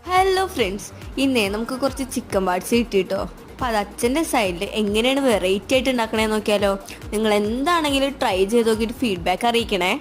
Hello friends, ഇന്നേ നമുക്ക് കുറച്ച് ചിക്കൻ പാർട്സ് കിട്ടിയിട്ടോ. അപ്പോൾ അത് അച്ഛൻ്റെ സൈഡിൽ എങ്ങനെയാണ് വെറൈറ്റി ആയിട്ട് ഉണ്ടാക്കണേ നോക്കിയാലോ. നിങ്ങൾ എന്താണെങ്കിലും ട്രൈ ചെയ്ത് നോക്കിയിട്ട് ഫീഡ്ബാക്ക് അറിയിക്കണേ.